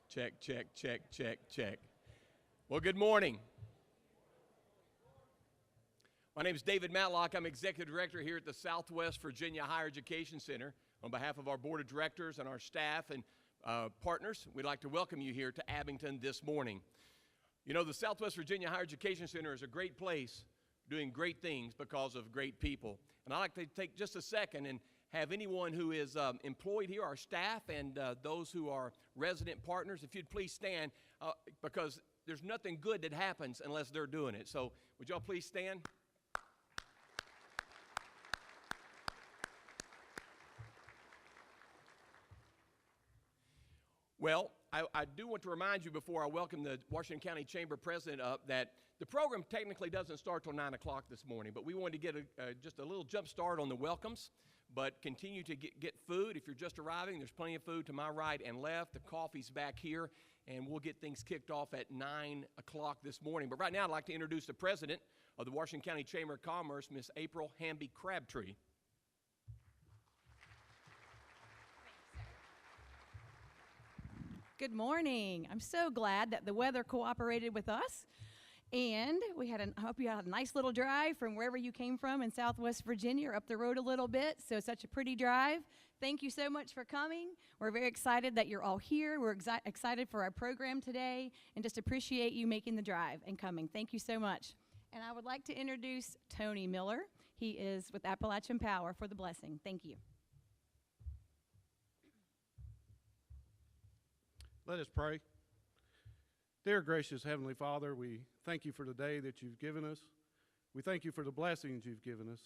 Check, check, check, check, check. Well, good morning. My name is David Matlock. I'm Executive Director here at the Southwest Virginia Higher Education Center. On behalf of our Board of Directors and our staff and partners, we'd like to welcome you here to Abington this morning. You know, the Southwest Virginia Higher Education Center is a great place doing great things because of great people. And I'd like to take just a second and have anyone who is employed here, our staff, and those who are resident partners, if you'd please stand, because there's nothing good that happens unless they're doing it. So would y'all please stand? Well, I do want to remind you before I welcome the Washington County Chamber President up that the program technically doesn't start till 9 o'clock this morning, but we wanted to get just a little jump start on the welcomes, but continue to get food. If you're just arriving, there's plenty of food to my right and left. The coffee's back here, and we'll get things kicked off at 9 o'clock this morning. But right now, I'd like to introduce the President of the Washington County Chamber of Commerce, Miss April Hamby-Crabtree. Good morning. I'm so glad that the weather cooperated with us. And I hope you had a nice little drive from wherever you came from in Southwest Virginia or up the road a little bit. So such a pretty drive. Thank you so much for coming. We're very excited that you're all here. We're excited for our program today and just appreciate you making the drive and coming. Thank you so much. And I would like to introduce Tony Miller. He is with Appalachian Power for the blessing. Thank you. Let us pray. Dear gracious Heavenly Father, we thank you for the day that you've given us. We thank you for the blessings you've given us.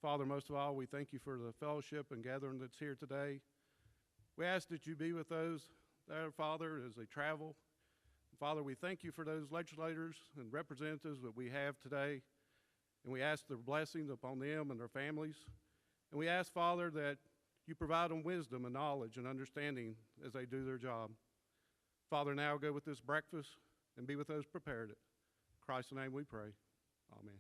Father, most of all, we thank you for the fellowship and gathering that's here today. We ask that you be with those there, Father, as they travel. Father, we thank you for those legislators and representatives that we have today, and we ask the blessings upon them and their families. And we ask, Father, that you provide them wisdom and knowledge and understanding as they do their job. Father, now go with this breakfast and be with those prepared it. In Christ's name we pray. Amen.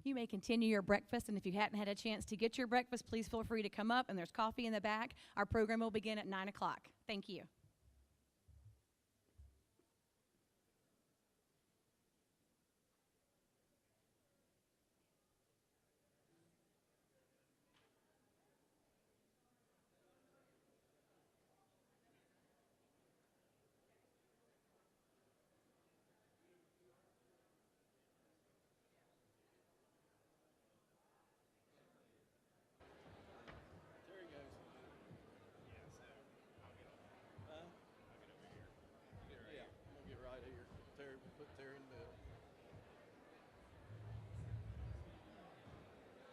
You may continue your breakfast, and if you hadn't had a chance to get your breakfast, please feel free to come up, and there's coffee in the back. Our program will begin at 9 o'clock. Thank you.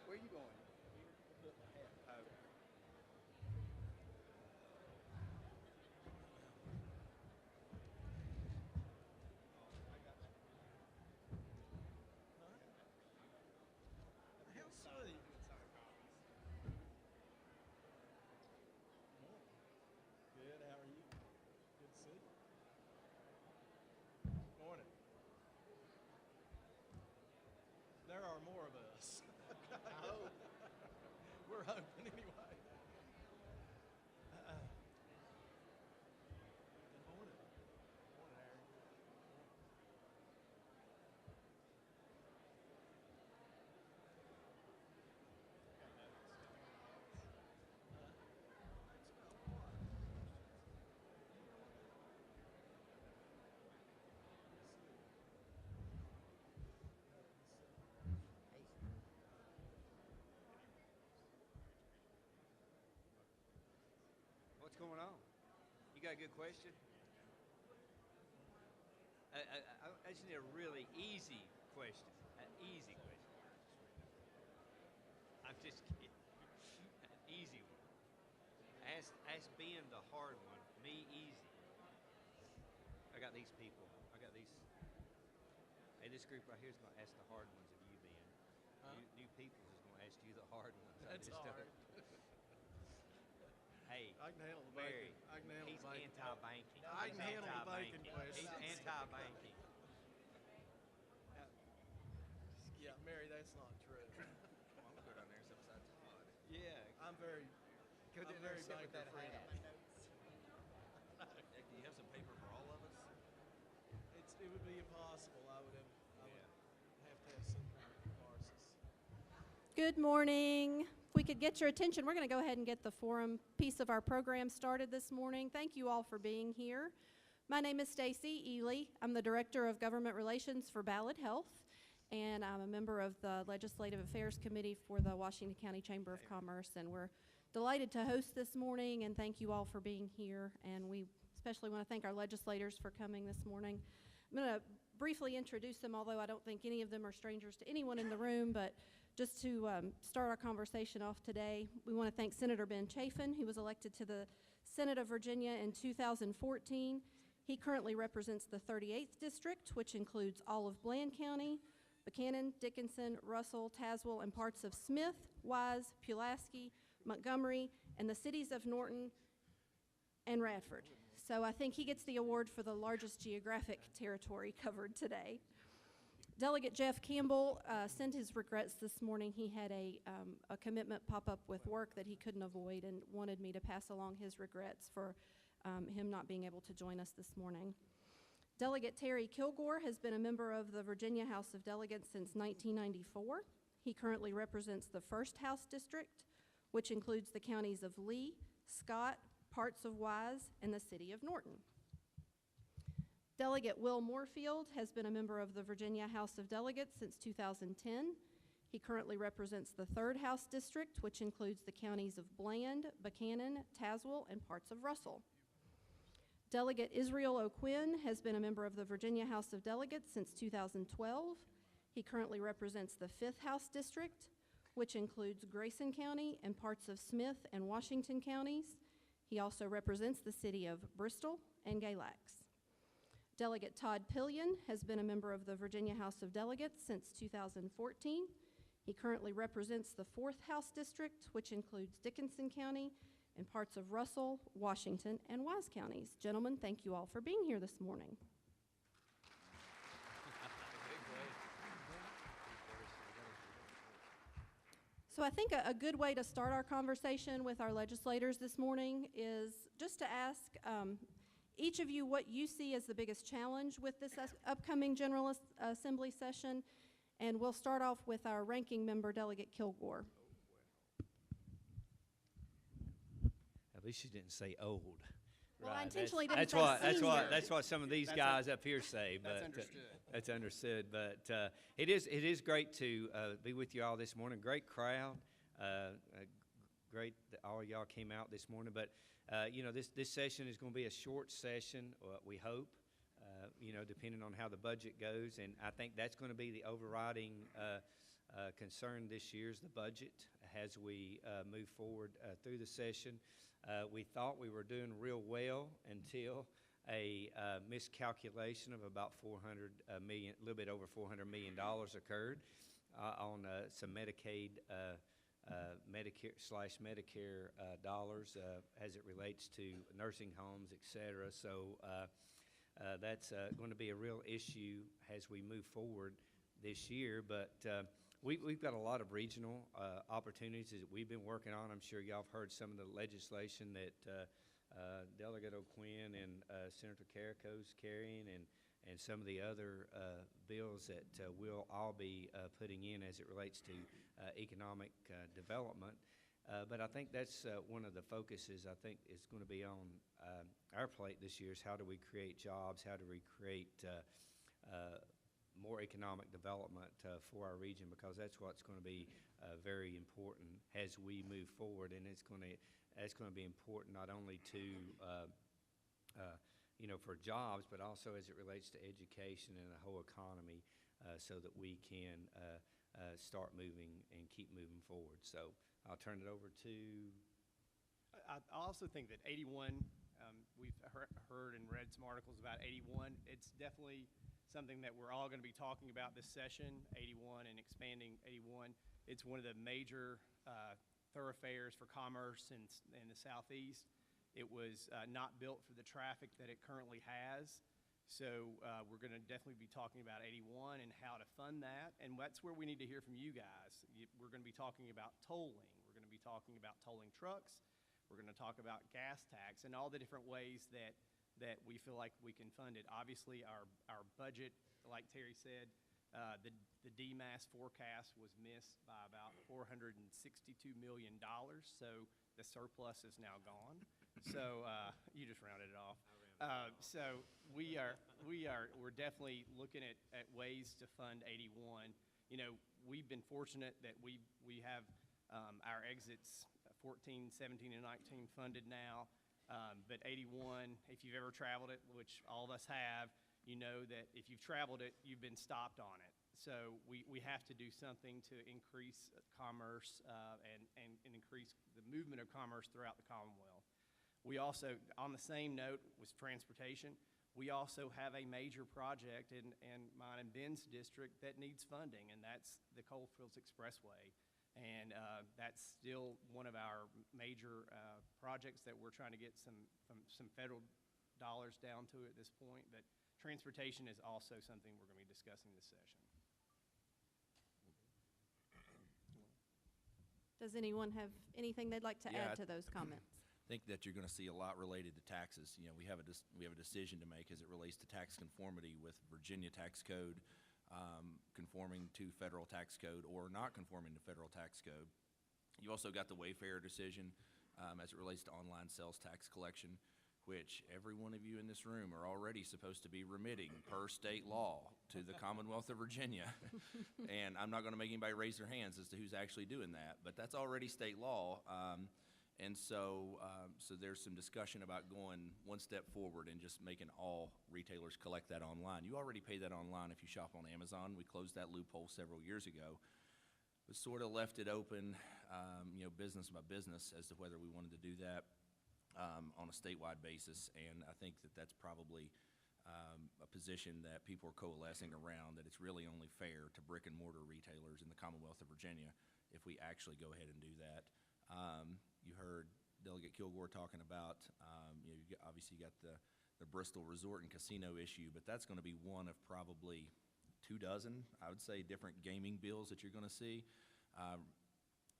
Where are you going? How sweet. Good, how are you? Good to see you. Morning. There are more of us. I hope. We're hoping anyway. Good morning. Morning, Aaron. What's going on? You got a good question? I just need a really easy question. An easy question. I'm just kidding. An easy one. Ask Ben the hard one. Me easy. I got these people. Hey, this group right here is going to ask the hard ones of you, Ben. Huh? New people is going to ask you the hard ones. That's hard. Hey, I can handle the Mary, bacon. I can handle he's the bacon. anti-banking. I can He's handle the anti-banking. bacon question. He's anti-banking. That's not true. Well, I'm gonna go down there and sit beside Todd. Yeah, Go I'm very sit with biker your friendly. friend. Do you have some paper for all of us? It would be impossible. I would have to have some kind of catharsis. Good morning. If we could get your attention, we're going to go ahead and get the forum piece of our program started this morning. Thank you all for being here. My name is Stacy Ely. I'm the Director of Government Relations for Ballad Health, and I'm a member of the Legislative Affairs Committee for the Washington County Chamber of Commerce, and we're delighted to host this morning, and thank you all for being here, and we especially want to thank our legislators for coming this morning. I'm going to briefly introduce them, although I don't think any of them are strangers to anyone in the room, but just to start our conversation off today, we want to thank Senator Ben Chafin, who was elected to the Senate of Virginia in 2014. He currently represents the 38th District, which includes all of Bland County, Buchanan, Dickinson, Russell, Tazewell, and parts of Smith, Wise, Pulaski, Montgomery, and the cities of Norton and Radford. So I think he gets the award for the largest geographic territory covered today. Delegate Jeff Campbell sent his regrets this morning. He had a commitment pop up with work that he couldn't avoid and wanted me to pass along his regrets for him not being able to join us this morning. Delegate Terry Kilgore has been a member of the Virginia House of Delegates since 1994. He currently represents the 1st House District, which includes the counties of Lee, Scott, parts of Wise, and the city of Norton. Delegate Will Moorfield has been a member of the Virginia House of Delegates since 2010. He currently represents the 3rd House District, which includes the counties of Bland, Buchanan, Tazewell, and parts of Russell. Delegate Israel O'Quinn has been a member of the Virginia House of Delegates since 2012. He currently represents the 5th House District, which includes Grayson County and parts of Smith and Washington counties. He also represents the city of Bristol and Galax. Delegate Todd Pillion has been a member of the Virginia House of Delegates since 2014. He currently represents the 4th House District, which includes Dickinson County and parts of Russell, Washington, and Wise counties. Gentlemen, thank you all for being here this morning. So I think a good way to start our conversation with our legislators this morning is just to ask each of you what you see as the biggest challenge with this upcoming General Assembly session, and we'll start off with our ranking member, Delegate Kilgore. At least you didn't say old. Well, I Right, intentionally didn't that's say what, senior. That's what some of these guys up here say. But that's understood. But it is great to be with you all this morning. Great crowd. Great that all of y'all came out this morning. But this session is going to be a short session. We hope. Depending on how the budget goes, and I think that's going to be the overriding concern this year is the budget as we move forward through the session. We thought we were doing real well until a miscalculation of about $400 million, a little bit over $400 million occurred on some Medicaid, Medicare/Medicare dollars as it relates to nursing homes, et cetera. So that's going to be a real issue as we move forward this year. But we've got a lot of regional opportunities that we've been working on. I'm sure y'all have heard some of the legislation that Delegate O'Quinn and Senator Carrico's carrying, and some of the other bills that we'll all be putting in as it relates to economic development. But I think that's one of the focuses I think is going to be on our plate this year is how do we create jobs, how do we create more economic development for our region, because that's what's going to be very important as we move forward, and that's going to be important not only to for jobs, but also as it relates to education and the whole economy, so that we can start moving and keep moving forward. So I'll turn it over to. I also think that 81, we've heard and read some articles about 81. It's definitely something that we're all going to be talking about this session, 81 and expanding 81. It's one of the major thoroughfares for commerce in the Southeast. It was not built for the traffic that it currently has. So we're going to definitely be talking about 81 and how to fund that, and that's where we need to hear from you guys. We're going to be talking about tolling. We're going to be talking about tolling trucks. We're going to talk about gas tax and all the different ways that we feel like we can fund it. Obviously, our budget, like Terry said, the DMAS forecast was missed by about $462 million, so the surplus is now gone. So you just rounded it off. So we're definitely looking at ways to fund 81. You know, we've been fortunate that we have our exits 14, 17, and 19 funded now. But 81, if you've ever traveled it, which all of us have, you know that if you've traveled it, you've been stopped on it. So we have to do something to increase commerce and increase the movement of commerce throughout the Commonwealth. We also, on the same note with transportation, we also have a major project in mine and Ben's district that needs funding, and that's the Coalfields Expressway. And that's still one of our major projects that we're trying to get some federal dollars down to at this point. But transportation is also something we're going to be discussing this session. Does anyone have anything they'd like to add to those comments? I think that you're going to see a lot related to taxes. You know, we have a decision to make as it relates to tax conformity with Virginia tax code, conforming to federal tax code or not conforming to federal tax code. You also got the Wayfarer decision as it relates to online sales tax collection, which every one of you in this room are already supposed to be remitting per state law to the Commonwealth of Virginia. And I'm not going to make anybody raise their hands as to who's actually doing that, but that's already state law. And so there's some discussion about going one step forward and just making all retailers collect that online. You already pay that online if you shop on Amazon. We closed that loophole several years ago, but sort of left it open, business by business as to whether we wanted to do that on a statewide basis. And I think that that's probably a position that people are coalescing around, that it's really only fair to brick and mortar retailers in the Commonwealth of Virginia if we actually go ahead and do that. You heard Delegate Kilgore talking about, obviously you got the Bristol Resort and Casino issue, but that's going to be one of probably 24, I would say, different gaming bills that you're going to see.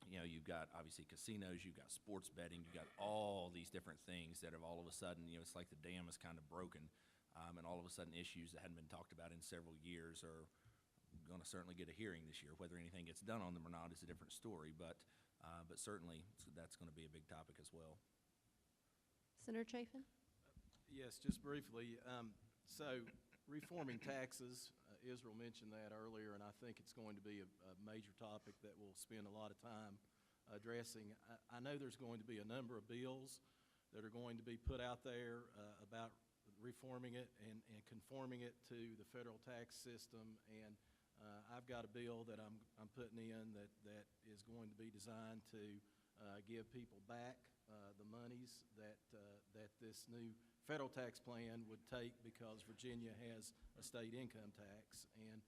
You've got obviously casinos, you've got sports betting, you've got all these different things that have all of a sudden, it's like the dam is kind of broken, and all of a sudden issues that hadn't been talked about in several years are going to certainly get a hearing this year. Whether anything gets done on them or not is a different story, but certainly that's going to be a big topic as well. Senator Chafin? Yes, just briefly. So reforming taxes, Israel mentioned that earlier, and I think it's going to be a major topic that we'll spend a lot of time addressing. I know there's going to be a number of bills that are going to be put out there about reforming it and conforming it to the federal tax system. And I've got a bill that I'm putting in that is going to be designed to give people back the monies that this new federal tax plan would take, because Virginia has a state income tax. And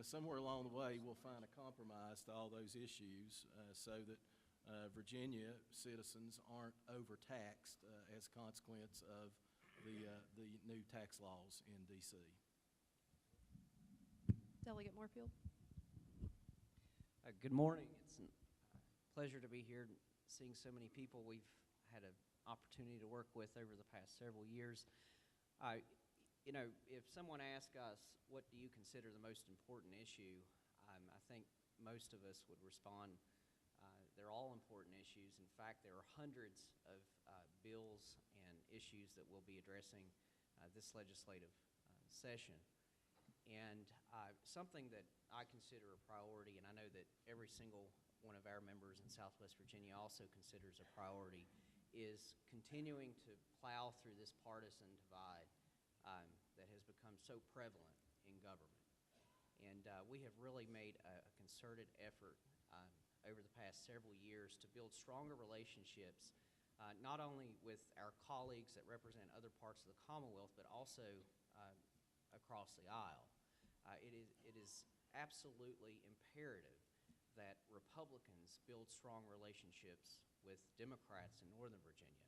somewhere along the way we'll find a compromise to all those issues so that Virginia citizens aren't overtaxed as a consequence of the new tax laws in D.C. Delegate Moorfield? Good morning. It's a pleasure to be here seeing so many people we've had an opportunity to work with over the past several years. If someone asks us, what do you consider the most important issue, I think most of us would respond, they're all important issues. In fact, there are hundreds of bills and issues that we'll be addressing this legislative session. And something that I consider a priority, and I know that every single one of our members in Southwest Virginia also considers a priority, is continuing to plow through this partisan divide that has become so prevalent in government. And we have really made a concerted effort over the past several years to build stronger relationships, not only with our colleagues that represent other parts of the Commonwealth, but also across the aisle. It is absolutely imperative that Republicans build strong relationships with Democrats in Northern Virginia.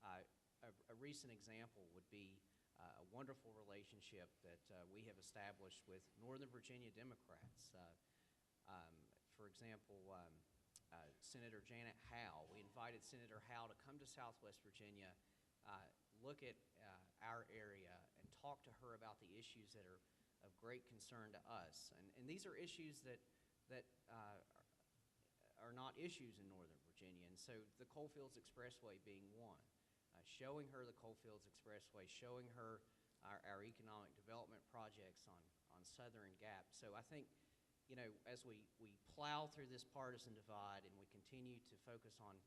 A recent example would be a wonderful relationship that we have established with Northern Virginia Democrats. For example, Senator Janet Howe. We invited Senator Howe to come to Southwest Virginia, look at our area, and talk to her about the issues that are of great concern to us. And these are issues that are not issues in Northern Virginia. And so the Coalfields Expressway being one, showing her the Coalfields Expressway, showing her our economic development projects on Southern Gap. So I think, as we plow through this partisan divide and we continue to focus on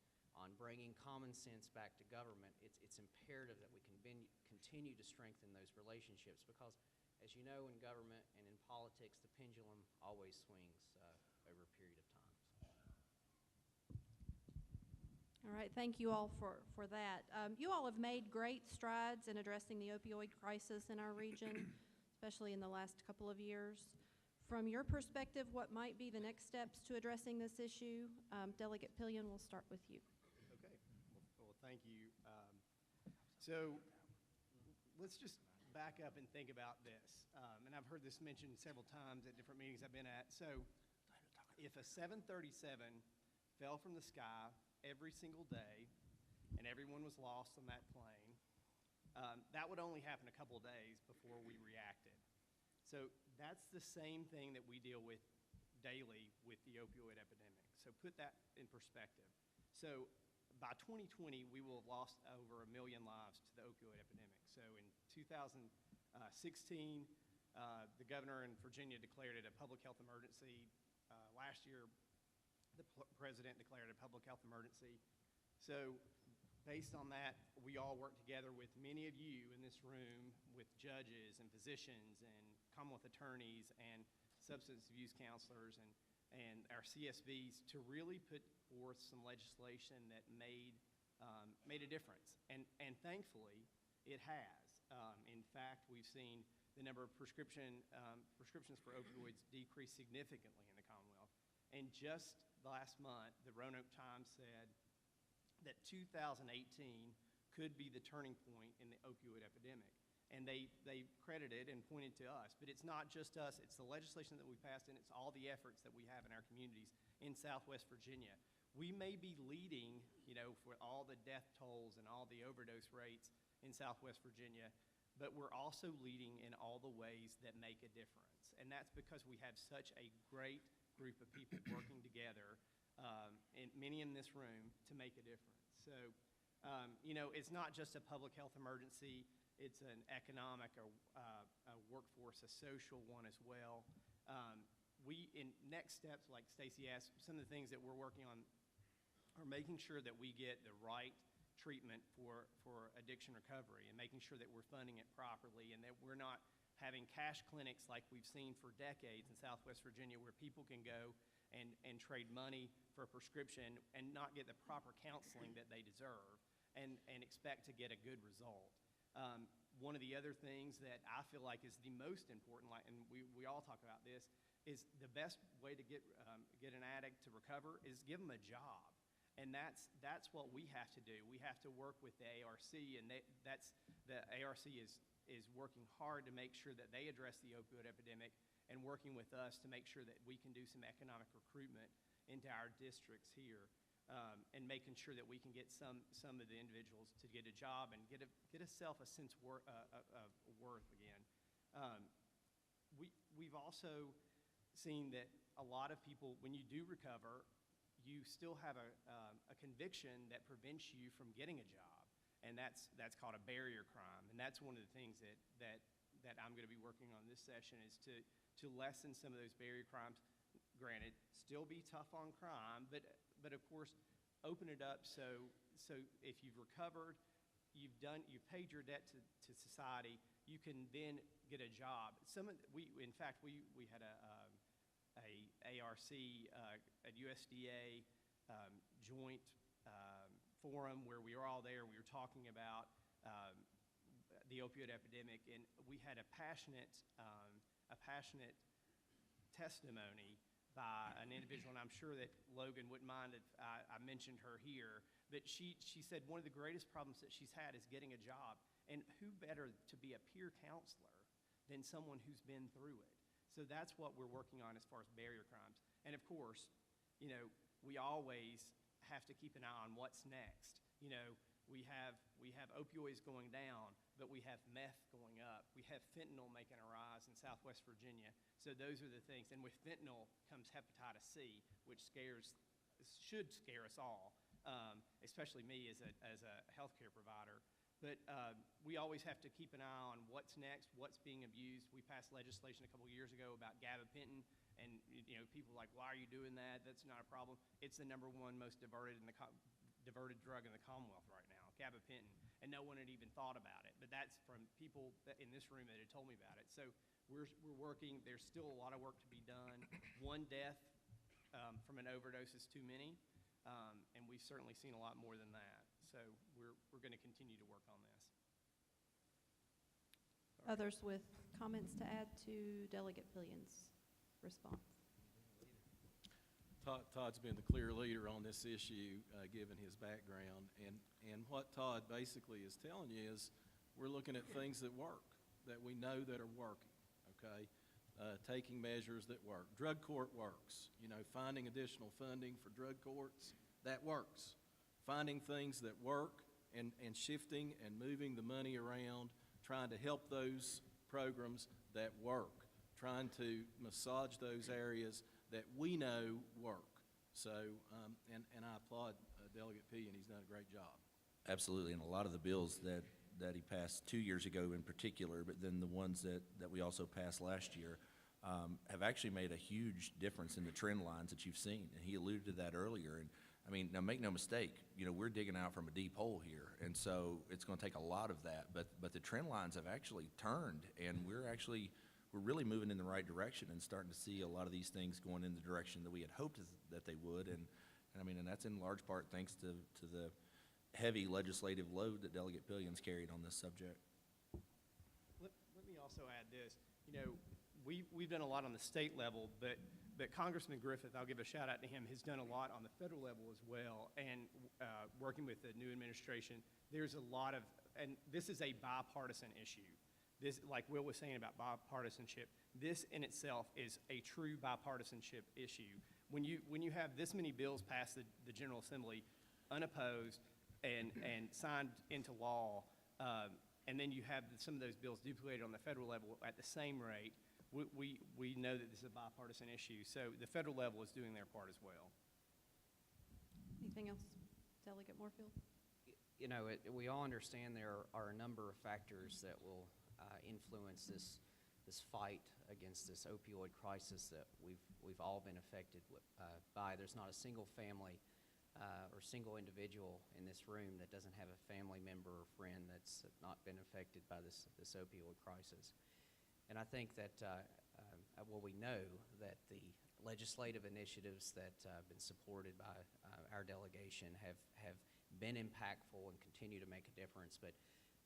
bringing common sense back to government, it's imperative that we continue to strengthen those relationships because, as you know, in government and in politics, the pendulum always swings over a period of time. All right, thank you all for that. You all have made great strides in addressing the opioid crisis in our region, especially in the last couple of years. From your perspective, what might be the next steps to addressing this issue? Delegate Pillion, we'll start with you. Okay. Well, thank you. So let's just back up and think about this. And I've heard this mentioned several times at different meetings I've been at. So if a 737 fell from the sky every single day and everyone was lost on that plane, that would only happen a couple of days before we reacted. So that's the same thing that we deal with daily with the opioid epidemic. So put that in perspective. So by 2020, we will have lost over 1 million lives to the opioid epidemic. So in 2016, the governor in Virginia declared it a public health emergency. Last year, the president declared a public health emergency. So based on that, we all work together with many of you in this room, with judges and physicians and Commonwealth attorneys and substance abuse counselors and our CSVs to really put forth some legislation that made a difference. And thankfully, it has. In fact, we've seen the number of prescriptions for opioids decrease significantly in the Commonwealth. And just last month, the Roanoke Times said that 2018 could be the turning point in the opioid epidemic. And they credited and pointed to us. But it's not just us. It's the legislation that we passed, and it's all the efforts that we have in our communities in Southwest Virginia. We may be leading, for all the death tolls and all the overdose rates in Southwest Virginia, but we're also leading in all the ways that make a difference. And that's because we have such a great group of people working together, and many in this room, to make a difference. So, it's not just a public health emergency. It's an economic, a workforce, a social one as well. In next steps, like Stacy asked, some of the things that we're working on are making sure that we get the right treatment for addiction recovery and making sure that we're funding it properly and that we're not having cash clinics like we've seen for decades in Southwest Virginia where people can go and trade money for a prescription and not get the proper counseling that they deserve and expect to get a good result. One of the other things that I feel like is the most important, and we all talk about this, is the best way to get an addict to recover is give them a job. And that's what we have to do. We have to work with the ARC, and the ARC is working hard to make sure that they address the opioid epidemic and working with us to make sure that we can do some economic recruitment into our districts here. And making sure that we can get some of the individuals to get a job and get a self a sense of worth again. We've also seen that a lot of people, when you do recover, you still have a conviction that prevents you from getting a job, and that's called a barrier crime. And that's one of the things that I'm going to be working on this session is to lessen some of those barrier crimes. Granted, still be tough on crime, but of course, open it up so if you've recovered, you've paid your debt to society, you can then get a job. In fact, we had a ARC, a USDA joint forum where we were all there. We were talking about the opioid epidemic, and we had a passionate testimony by an individual, and I'm sure that Logan wouldn't mind if I mentioned her here, but she said one of the greatest problems that she's had is getting a job, And who better to be a peer counselor than someone who's been through it? So that's what we're working on as far as barrier crimes. And of course, you know, we always have to keep an eye on what's next. You know, we have opioids going down, but we have meth going up. We have fentanyl making a rise in Southwest Virginia. So those are the things. And with fentanyl comes hepatitis C, which should scare us all, especially me as a healthcare provider. But we always have to keep an eye on what's next, what's being abused. We passed legislation a couple years ago about gabapentin, and you know, people are like, why are you doing that? That's not a problem. It's the #1 most diverted drug in the Commonwealth right now, gabapentin, and no one had even thought about it. But that's from people in this room that had told me about it. So we're working. There's still a lot of work to be done. One death from an overdose is too many, and we've certainly seen a lot more than that. So we're going to continue to work on this. Others with comments to add to Delegate Pillion's response? Todd's been the clear leader on this issue, given his background. And what Todd basically is telling you is we're looking at things that work, that we know that are working, okay? Taking measures that work. Drug court works. You know, finding additional funding for drug courts, that works. Finding things that work and shifting and moving the money around, trying to help those programs that work, trying to massage those areas that we know work. So, and I applaud Delegate Pillion. He's done a great job. Absolutely, and a lot of the bills that he passed 2 years ago in particular, but then the ones that we also passed last year, have actually made a huge difference in the trend lines that you've seen. And he alluded to that earlier. And I mean, now make no mistake, you know, we're digging out from a deep hole here, and so it's going to take a lot of that. But the trend lines have actually turned, and we're really moving in the right direction and starting to see a lot of these things going in the direction that we had hoped that they would. And I mean, and that's in large part thanks to the heavy legislative load that Delegate Pillion's carried on this subject. Let me also add this. You know, we've done a lot on the state level, but Congressman Griffith, I'll give a shout out to him, has done a lot on the federal level as well. And working with the new administration, there's a lot of, and this is a bipartisan issue. This, like Will was saying about bipartisanship, this in itself is a true bipartisanship issue. When you have this many bills passed the General Assembly unopposed and signed into law, and then you have some of those bills duplicated on the federal level at the same rate, we know that this is a bipartisan issue. So the federal level is doing their part as well. Anything else? Delegate Moorfield? You know, we all understand there are a number of factors that will influence this fight against this opioid crisis that we've all been affected by. There's not a single family or single individual in this room that doesn't have a family member or friend that's not been affected by this opioid crisis. And I think that, well, we know that the legislative initiatives that have been supported by our delegation have been impactful and continue to make a difference. But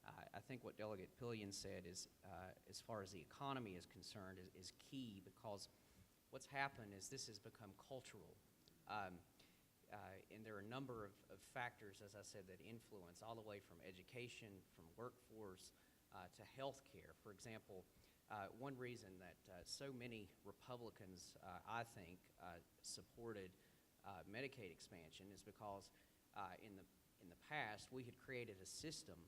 I think what Delegate Pillion said is, as far as the economy is concerned, is key, because what's happened is this has become cultural. And there are a number of factors, as I said, that influence all the way from education, from workforce, to health care. For example, one reason that so many Republicans, I think, supported Medicaid expansion is because in the past we had created a system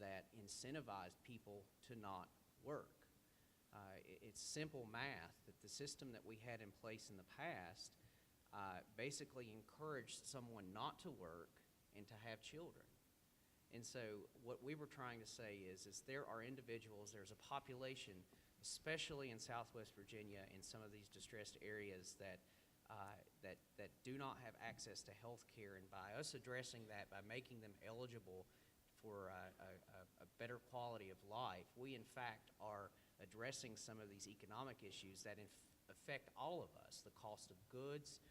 that incentivized people to not work. It's simple math that the system that we had in place in the past basically encouraged someone not to work and to have children. And so what we were trying to say is there are individuals, there's a population, especially in Southwest Virginia, in some of these distressed areas that do not have access to health care. And by us addressing that, by making them eligible for a better quality of life, we in fact are addressing some of these economic issues that affect all of us: the cost of goods,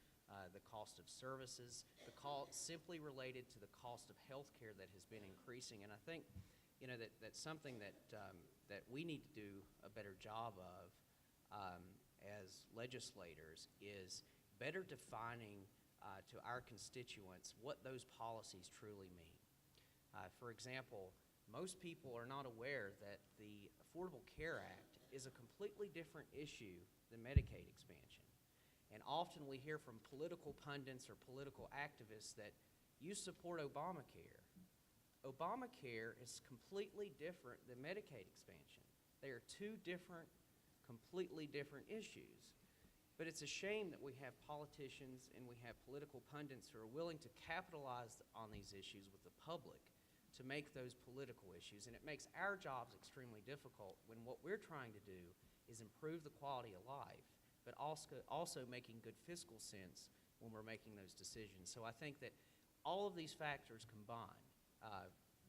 the cost of services, the cost simply related to the cost of health care that has been increasing. And I think, you know, that's something that we need to do a better job of as legislators, is better defining to our constituents what those policies truly mean. For example, Most people are not aware that the Affordable Care Act is a completely different issue than Medicaid expansion. And often we hear from political pundits or political activists that you support Obamacare. Obamacare is completely different than Medicaid expansion. They are two different, completely different issues. But it's a shame that we have politicians and we have political pundits who are willing to capitalize on these issues with the public to make those political issues. And it makes our jobs extremely difficult when what we're trying to do is improve the quality of life, but also making good fiscal sense when we're making those decisions. So I think that all of these factors combined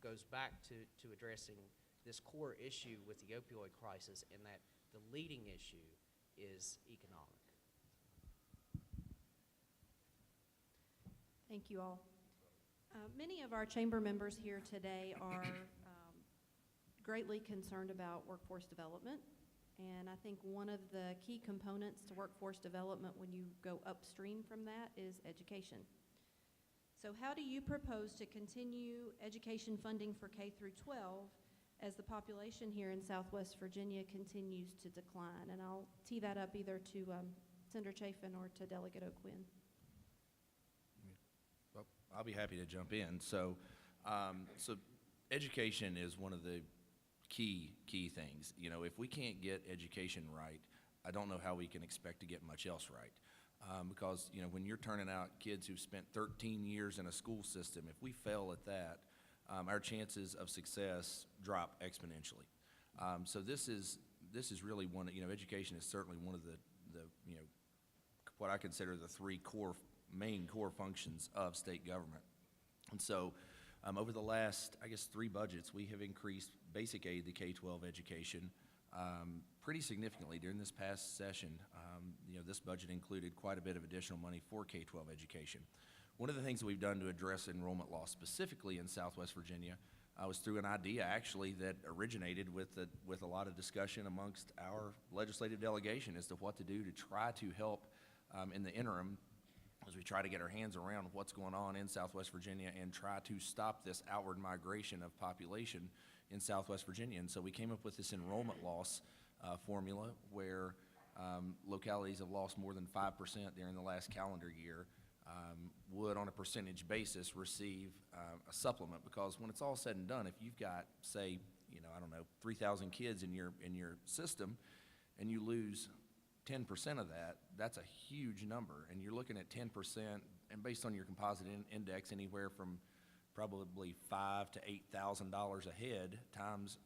goes back to addressing this core issue with the opioid crisis, and that the leading issue is economic. Thank you all. Many of our chamber members here today are greatly concerned about workforce development, and I think one of the key components to workforce development when you go upstream from that is education. So how do you propose to continue education funding for K through 12 as the population here in Southwest Virginia continues to decline? And I'll tee that up either to Senator Chafin or to Delegate O'Quinn. Well, I'll be happy to jump in. So education is one of the key things. You know, if we can't get education right, I don't know how we can expect to get much else right. Because, you know, when you're turning out kids who've spent 13 years in a school system, if we fail at that, our chances of success drop exponentially. So this is really one, you know, education is certainly one of the you know, what I consider the three main core functions of state government. And so over the last, I guess, 3 budgets, we have increased basic aid to K-12 education pretty significantly during this past session. You know, this budget included quite a bit of additional money for K-12 education. One of the things that we've done to address enrollment loss specifically in Southwest Virginia was through an idea actually that originated with a lot of discussion amongst our legislative delegation as to what to do to try to help in the interim as we try to get our hands around what's going on in Southwest Virginia and try to stop this outward migration of population in Southwest Virginia. And so we came up with this enrollment loss formula where localities have lost more than 5% during the last calendar year would, on a percentage basis, receive a supplement, because when it's all said and done, if you've got, say, you know, I don't know, 3,000 kids in your system, and you lose 10% of that, that's a huge number, and you're looking at 10%, and based on your composite index, anywhere from probably $5,000 to $8,000 a head times,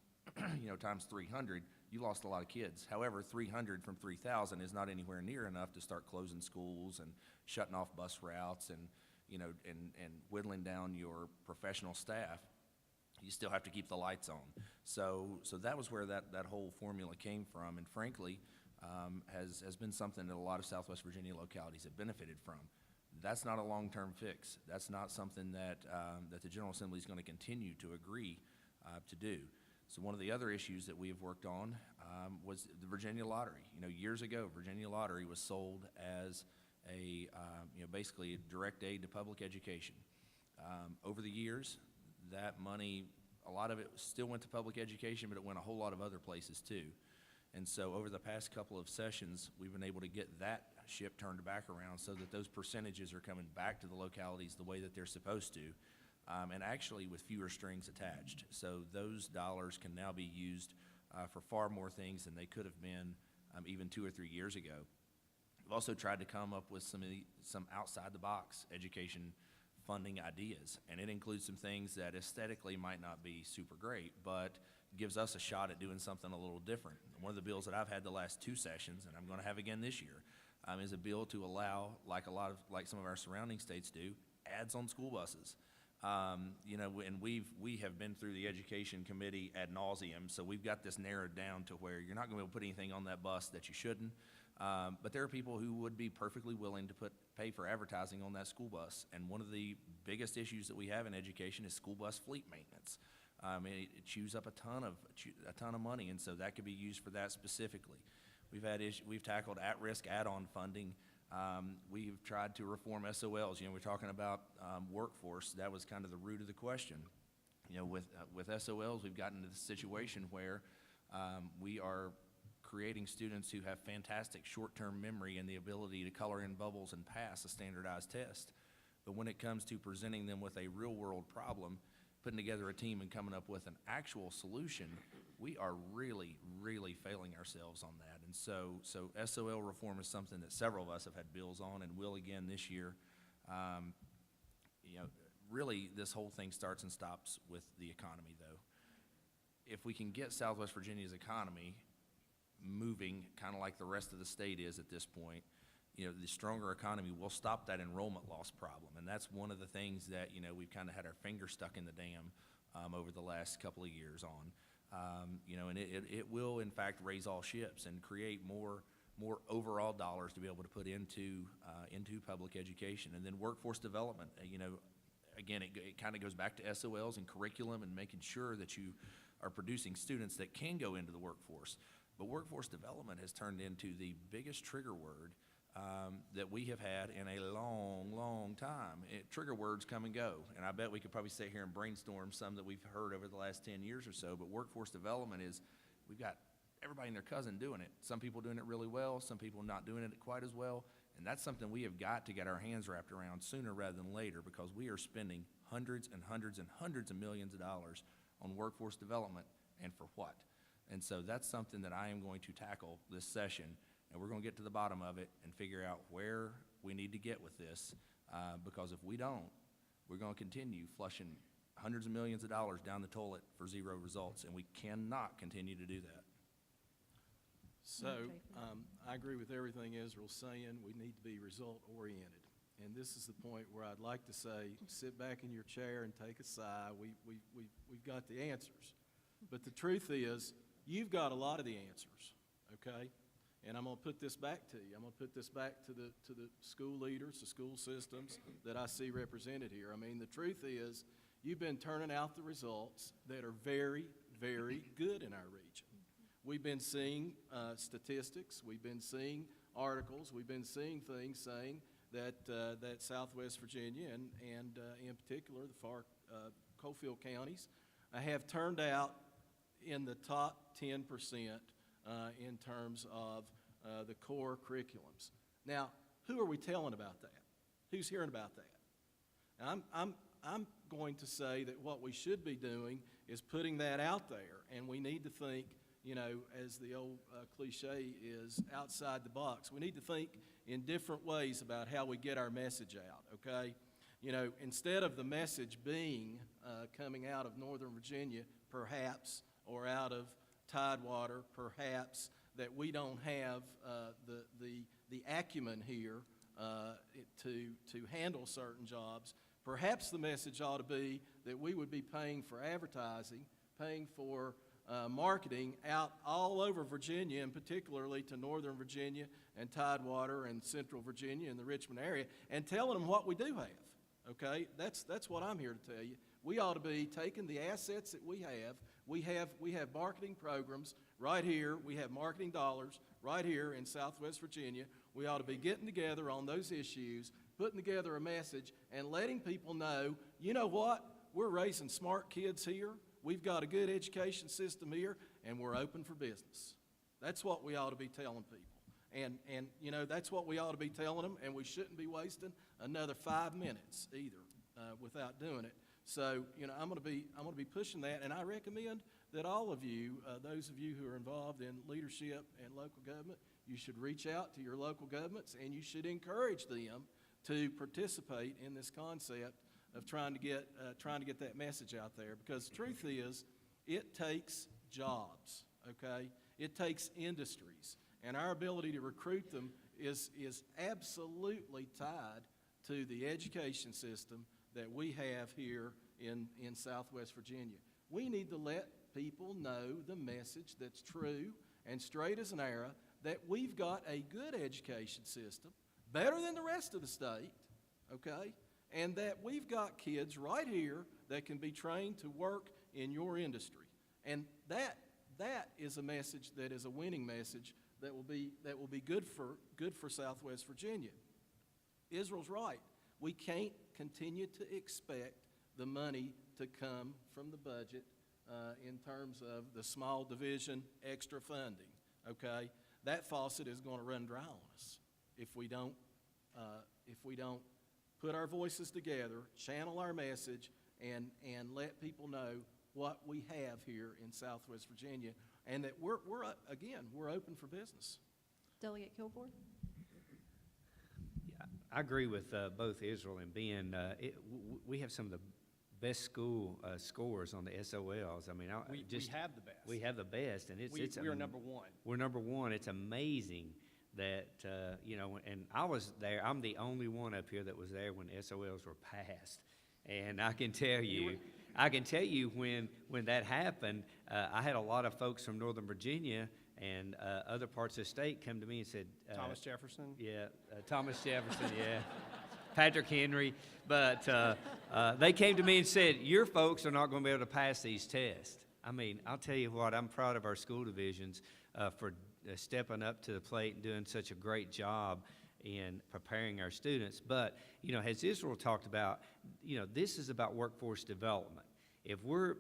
you know, times 300. You lost a lot of kids. However, 300 from 3,000 is not anywhere near enough to start closing schools and shutting off bus routes and, you know, and whittling down your professional staff. You still have to keep the lights on. So that was where that whole formula came from, and frankly, has been something that a lot of Southwest Virginia localities have benefited from. That's not a long-term fix. That's not something that the General Assembly is going to continue to agree to do. So one of the other issues that we have worked on was the Virginia Lottery. You know, years ago, Virginia Lottery was sold as a, you know, basically a direct aid to public education. Over the years, that money, a lot of it still went to public education, but it went a whole lot of other places too. And so over the past couple of sessions, we've been able to get that ship turned back around so that those percentages are coming back to the localities the way that they're supposed to. And actually with fewer strings attached. So those dollars can now be used for far more things than they could have been even 2 or 3 years ago. We've also tried to come up with some outside-the-box education funding ideas, and it includes some things that aesthetically might not be super great, but gives us a shot at doing something a little different. One of the bills that I've had the last 2 sessions, and I'm going to have again this year, is a bill to allow, like some of our surrounding states do, ads on school buses. You know, and we have been through the education committee ad nauseum, so we've got this narrowed down to where you're not going to be able to put anything on that bus that you shouldn't. But there are people who would be perfectly willing to pay for advertising on that school bus. And one of the biggest issues that we have in education is school bus fleet maintenance. It chews up a ton of money, and so that could be used for that specifically. We've tackled at-risk add-on funding. We've tried to reform SOLs. You know, we're talking about workforce. That was kind of the root of the question. with SOLs, we've gotten to the situation where we are creating students who have fantastic short-term memory and the ability to color in bubbles and pass a standardized test. But when it comes to presenting them with a real-world problem, putting together a team and coming up with an actual solution, we are really, really failing ourselves on that. And so SOL reform is something that several of us have had bills on and will again this year. Really, this whole thing starts and stops with the economy, though. If we can get Southwest Virginia's economy moving kind of like the rest of the state is at this point, the stronger economy will stop that enrollment loss problem. And that's one of the things that, we've kind of had our finger stuck in the dam over the last couple of years on. And it will, in fact, raise all ships and create more overall dollars to be able to put into public education. And then workforce development, again, it kind of goes back to SOLs and curriculum and making sure that you are producing students that can go into the workforce. But workforce development has turned into the biggest trigger word that we have had in a long, long time. Trigger words come and go, and I bet we could probably sit here and brainstorm some that we've heard over the last 10 years or so, but workforce development is, we've got everybody and their cousin doing it. Some people doing it really well, some people not doing it quite as well, and that's something we have got to get our hands wrapped around sooner rather than later, because we are spending hundreds and hundreds and hundreds of millions of dollars on workforce development, and for what? And so that's something that I am going to tackle this session, and we're going to get to the bottom of it and figure out where we need to get with this, because if we don't, we're going to continue flushing hundreds of millions of dollars down the toilet for zero results, and we cannot continue to do that. So I agree with everything Israel's saying. We need to be result-oriented. And this is the point where I'd like to say, sit back in your chair and take a sigh. We've got the answers. But the truth is, you've got a lot of the answers, okay? And I'm going to put this back to you. I'm going to put this back to the school leaders, the school systems that I see represented here. I mean, the truth is, you've been turning out the results that are very, very good in our region. We've been seeing statistics. We've been seeing articles. We've been seeing things saying that Southwest Virginia and in particular the far Coalfield counties have turned out in the top 10% in terms of the core curriculums. Now, who are we telling about that? Who's hearing about that? Now, I'm going to say that what we should be doing is putting that out there, and we need to think, as the old cliche is, outside the box. We need to think in different ways about how we get our message out, okay? Instead of the message being coming out of Northern Virginia, perhaps, or out of Tidewater, perhaps, that we don't have the acumen here to handle certain jobs. Perhaps the message ought to be that we would be paying for advertising, paying for marketing out all over Virginia, and particularly to Northern Virginia and Tidewater and Central Virginia and the Richmond area, and telling them what we do have, okay? That's what I'm here to tell you. We ought to be taking the assets that we have. We have marketing programs right here. We have marketing dollars right here in Southwest Virginia. We ought to be getting together on those issues, putting together a message, and letting people know, you know what? We're raising smart kids here. We've got a good education system here, and we're open for business. That's what we ought to be telling people. And that's what we ought to be telling them, and we shouldn't be wasting another 5 minutes either without doing it. So, I'm going to be pushing that, and I recommend that all of you, those of you who are involved in leadership and local government, you should reach out to your local governments, and you should encourage them to participate in this concept of trying to get that message out there. Because the truth is, it takes jobs, okay? It takes industries, and our ability to recruit them is absolutely tied to the education system that we have here in Southwest Virginia. We need to let people know the message that's true and straight as an arrow, that we've got a good education system, better than the rest of the state, okay? And that we've got kids right here that can be trained to work in your industry. And that is a message that is a winning message that will be good for Southwest Virginia. Israel's right. We can't continue to expect the money to come from the budget in terms of the small division extra funding, okay? That faucet is going to run dry on us if we don't put our voices together, channel our message, and let people know what we have here in Southwest Virginia, and that we're open for business. Delegate Kilgore? Yeah, I agree with both Israel and Ben. We have some of the best school scores on the SOLs. I mean, We have the best. we have the best, and We are number one. We're number one. It's amazing that, and I was there. I'm the only one up here that was there when SOLs were passed. And I can tell you when that happened, I had a lot of folks from Northern Virginia and other parts of the state come to me and said, Thomas Jefferson? Yeah, Thomas Jefferson, yeah. Patrick Henry. But they came to me and said, your folks are not going to be able to pass these tests. I mean, I'll tell you what, I'm proud of our school divisions for stepping up to the plate and doing such a great job in preparing our students. But, as Israel talked about, this is about workforce development. If we're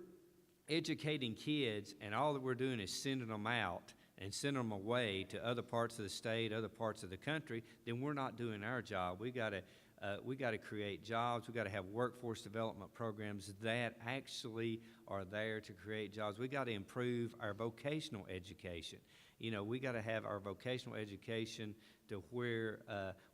educating kids and all that we're doing is sending them out and sending them away to other parts of the state, other parts of the country, then we're not doing our job. We got to create jobs. We got to have workforce development programs that actually are there to create jobs. We got to improve our vocational education. We got to have our vocational education to where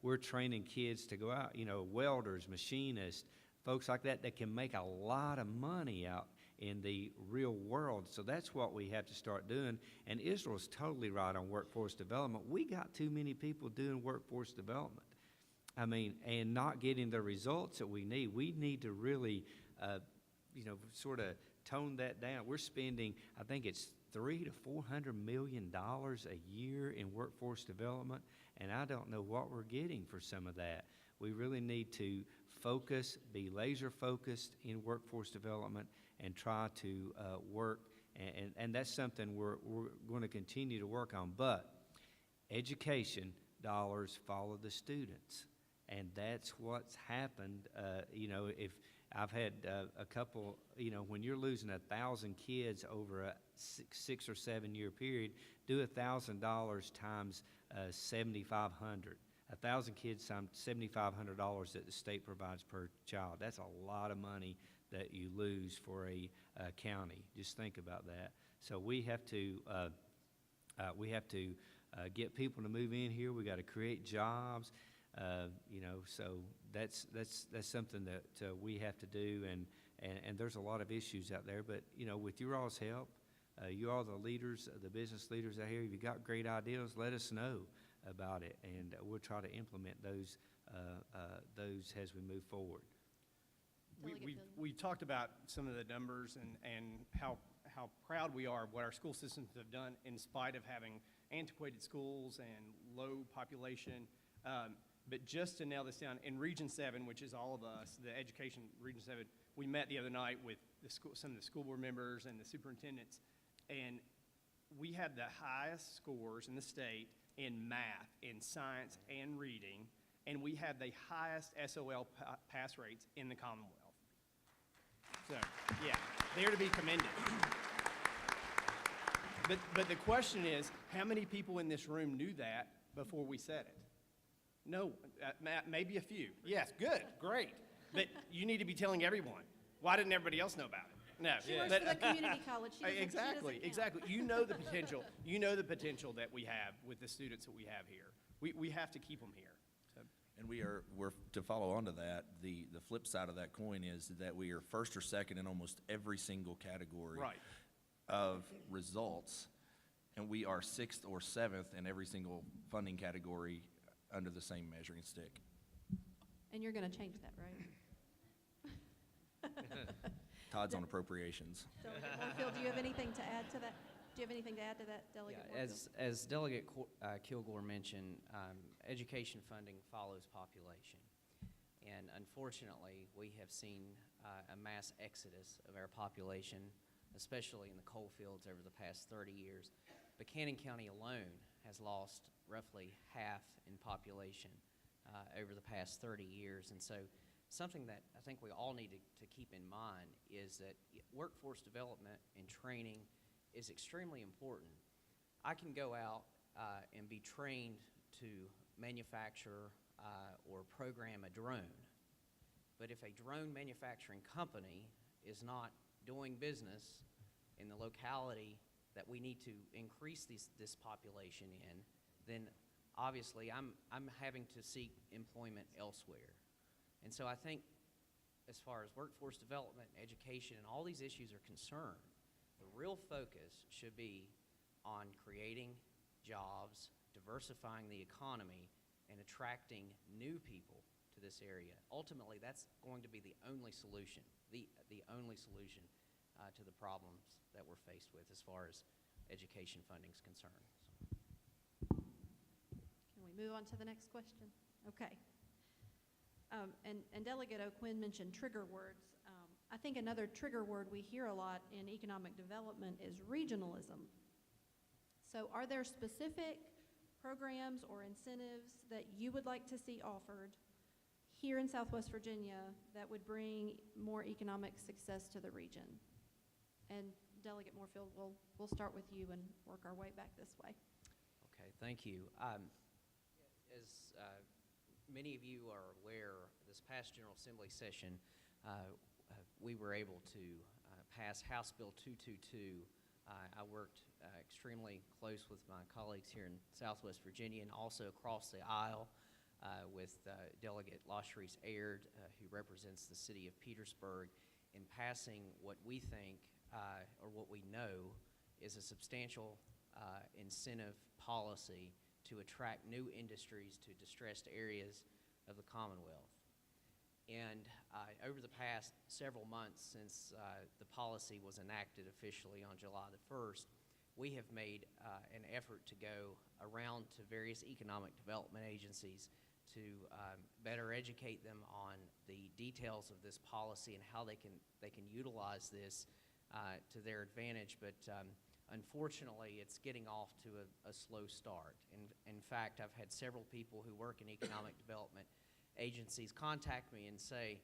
we're training kids to go out, welders, machinists, folks like that can make a lot of money out in the real world. So that's what we have to start doing. And Israel's totally right on workforce development. We got too many people doing workforce development. I mean, and not getting the results that we need. We need to really, sort of tone that down. We're spending, I think it's $300 to $400 million a year in workforce development, and I don't know what we're getting for some of that. We really need to focus, be laser focused in workforce development, and try to work, and that's something we're going to continue to work on. But education dollars follow the students, and that's what's happened. If I've had a couple, when you're losing 1,000 kids over a 6 or 7 year period, do $1,000 times 7,500. 1,000 kids times $7,500 that the state provides per child. That's a lot of money that you lose for a county. Just think about that. So we have to get people to move in here. We got to create jobs. So that's something that we have to do, and there's a lot of issues out there. But with your all's help, you all the leaders, the business leaders out here, if you got great ideas, let us know about it, and we'll try to implement those as we move forward. We talked about some of the numbers and how proud we are of what our school systems have done in spite of having antiquated schools and low population. But just to nail this down, in Region 7, which is all of us, the education Region 7, we met the other night with some of the school board members and the superintendents, and we had the highest scores in the state in math, in science, and reading, and we had the highest SOL pass rates in the Commonwealth. So, yeah, they're to be commended. But the question is, how many people in this room knew that before we said it? No, maybe a few. Yes, good, great. But you need to be telling everyone. Why didn't everybody else know about it? No. She works for the community college. She doesn't Exactly. You know the potential. You know the potential that we have with the students that we have here. We have to keep them here. So. And we're to follow on to that, the flip side of that coin is that we are first or second in almost every single category of results, and we are 6th or 7th in every single funding category under the same measuring stick. And you're going to change that, right? Todd's on appropriations. Delegate Moorfield, do you have anything to add to that? Do you have anything to add to that, Delegate Moorfield? As Delegate Kilgore mentioned, education funding follows population. And unfortunately, we have seen a mass exodus of our population, especially in the coal fields over the past 30 years. Buchanan County alone has lost roughly half in population over the past 30 years. And so something that I think we all need to keep in mind is that workforce development and training is extremely important. I can go out and be trained to manufacture or program a drone, but if a drone manufacturing company is not doing business in the locality that we need to increase this population in, then obviously I'm having to seek employment elsewhere. And so I think as far as workforce development, education, and all these issues are concerned, the real focus should be on creating jobs, diversifying the economy, and attracting new people to this area. Ultimately, that's going to be the only solution, the only solution to the problems that we're faced with as far as education funding is concerned. Can we move on to the next question? Okay. And Delegate O'Quinn mentioned trigger words. I think another trigger word we hear a lot in economic development is regionalism. So are there specific programs or incentives that you would like to see offered here in Southwest Virginia that would bring more economic success to the region? And Delegate Moorfield, we'll start with you and work our way back this way. Okay, thank you. As many of you are aware, this past General Assembly session, we were able to pass House Bill 222. I worked extremely close with my colleagues here in Southwest Virginia and also across the aisle with Delegate LaSharice Aird, who represents the city of Petersburg, in passing what we think or what we know is a substantial incentive policy to attract new industries to distressed areas of the Commonwealth. And over the past several months since the policy was enacted officially on July the 1st, we have made an effort to go around to various economic development agencies to better educate them on the details of this policy and how they can utilize this to their advantage. But unfortunately, it's getting off to a slow start. In fact, I've had several people who work in economic development agencies contact me and say,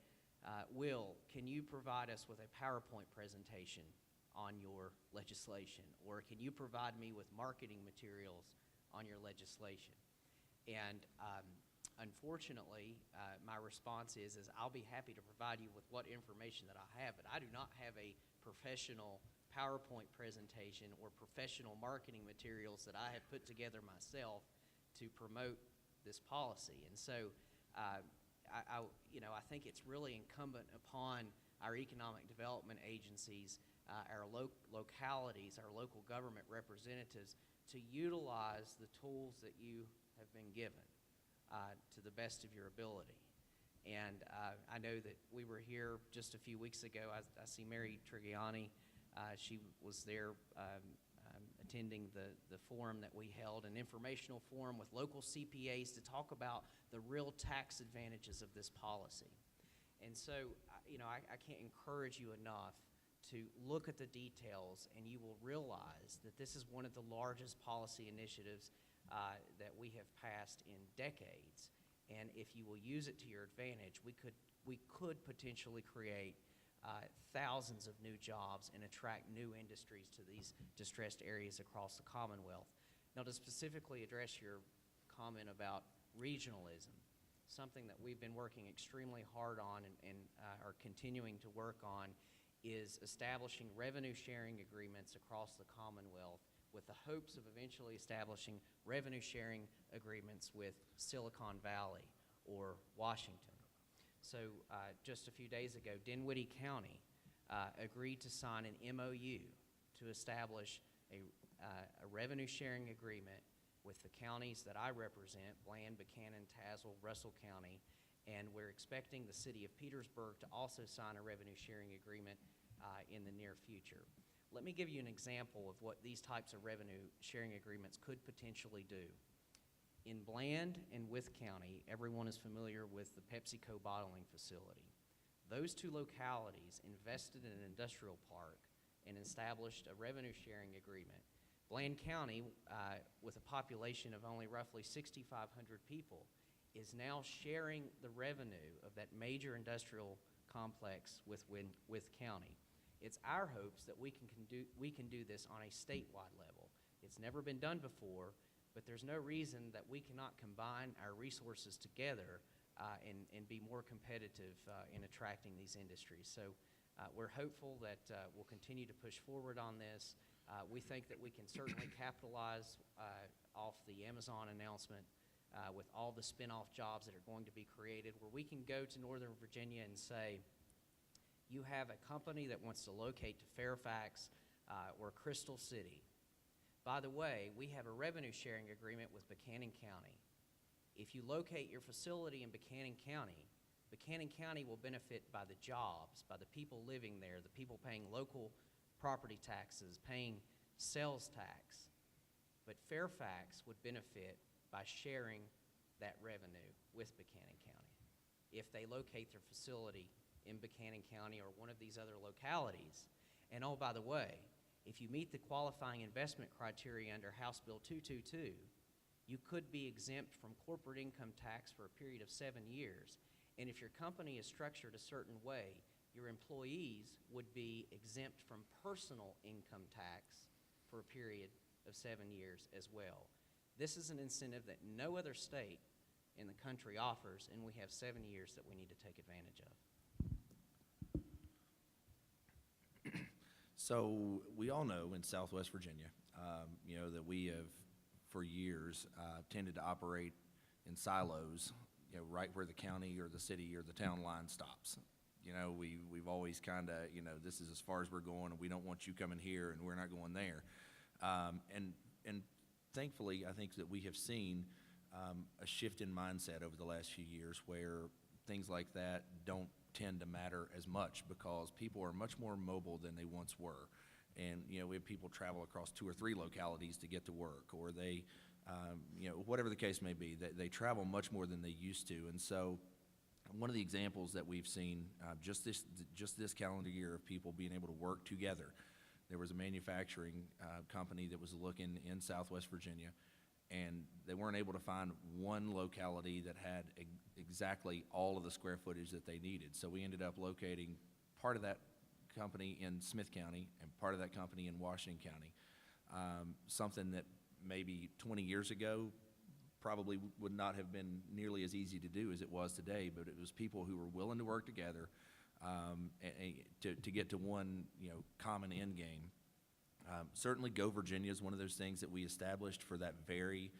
Will, can you provide us with a PowerPoint presentation on your legislation? Or can you provide me with marketing materials on your legislation? And unfortunately, my response is I'll be happy to provide you with what information that I have, but I do not have a professional PowerPoint presentation or professional marketing materials that I have put together myself to promote this policy. And so I think it's really incumbent upon our economic development agencies, our localities, our local government representatives to utilize the tools that you have been given to the best of your ability. And I know that we were here just a few weeks ago. I see Mary Trigiani. She was there attending the forum that we held, an informational forum with local CPAs to talk about the real tax advantages of this policy. And so, I can't encourage you enough to look at the details, and you will realize that this is one of the largest policy initiatives that we have passed in decades. And if you will use it to your advantage, we could potentially create thousands of new jobs and attract new industries to these distressed areas across the Commonwealth. Now, to specifically address your comment about regionalism, something that we've been working extremely hard on and are continuing to work on is establishing revenue sharing agreements across the Commonwealth with the hopes of eventually establishing revenue sharing agreements with Silicon Valley or Washington. So just a few days ago, Dinwiddie County agreed to sign an MOU to establish a revenue sharing agreement with the counties that I represent, Bland, Buchanan, Tazewell, Russell County, and we're expecting the city of Petersburg to also sign a revenue sharing agreement in the near future. Let me give you an example of what these types of revenue sharing agreements could potentially do. In Bland and Wythe County, everyone is familiar with the PepsiCo bottling facility. Those two localities invested in an industrial park and established a revenue sharing agreement. Bland County, with a population of only roughly 6,500 people, is now sharing the revenue of that major industrial complex with county. It's our hopes that we can do this on a statewide level. It's never been done before, but there's no reason that we cannot combine our resources together and be more competitive in attracting these industries. So we're hopeful that we'll continue to push forward on this. We think that we can certainly capitalize off the Amazon announcement with all the spin-off jobs that are going to be created, where we can go to Northern Virginia and say, you have a company that wants to locate to Fairfax or Crystal City. By the way, we have a revenue sharing agreement with Buchanan County. If you locate your facility in Buchanan County will benefit by the jobs, by the people living there, the people paying local property taxes, paying sales tax. But Fairfax would benefit by sharing that revenue with Buchanan County. If they locate their facility in Buchanan County or one of these other localities. And oh, by the way, if you meet the qualifying investment criteria under House Bill 222, you could be exempt from corporate income tax for a period of 7 years. And if your company is structured a certain way, your employees would be exempt from personal income tax for a period of 7 years as well. This is an incentive that no other state in the country offers, and we have 7 years that we need to take advantage of. So we all know in Southwest Virginia, that we have for years tended to operate in silos, right where the county or the city or the town line stops. We've always kind of, this is as far as we're going, and we don't want you coming here, and we're not going there. And thankfully, I think that we have seen a shift in mindset over the last few years where things like that don't tend to matter as much, because people are much more mobile than they once were. And, we have people travel across 2 or 3 localities to get to work, or they, whatever the case may be, they travel much more than they used to. And so one of the examples that we've seen just this calendar year of people being able to work together, there was a manufacturing company that was looking in Southwest Virginia, and they weren't able to find one locality that had exactly all of the square footage that they needed. So we ended up locating part of that company in Smith County and part of that company in Washington County. Something that maybe 20 years ago probably would not have been nearly as easy to do as it was today, but it was people who were willing to work together to get to one common end game. Certainly Go Virginia is one of those things that we established for that very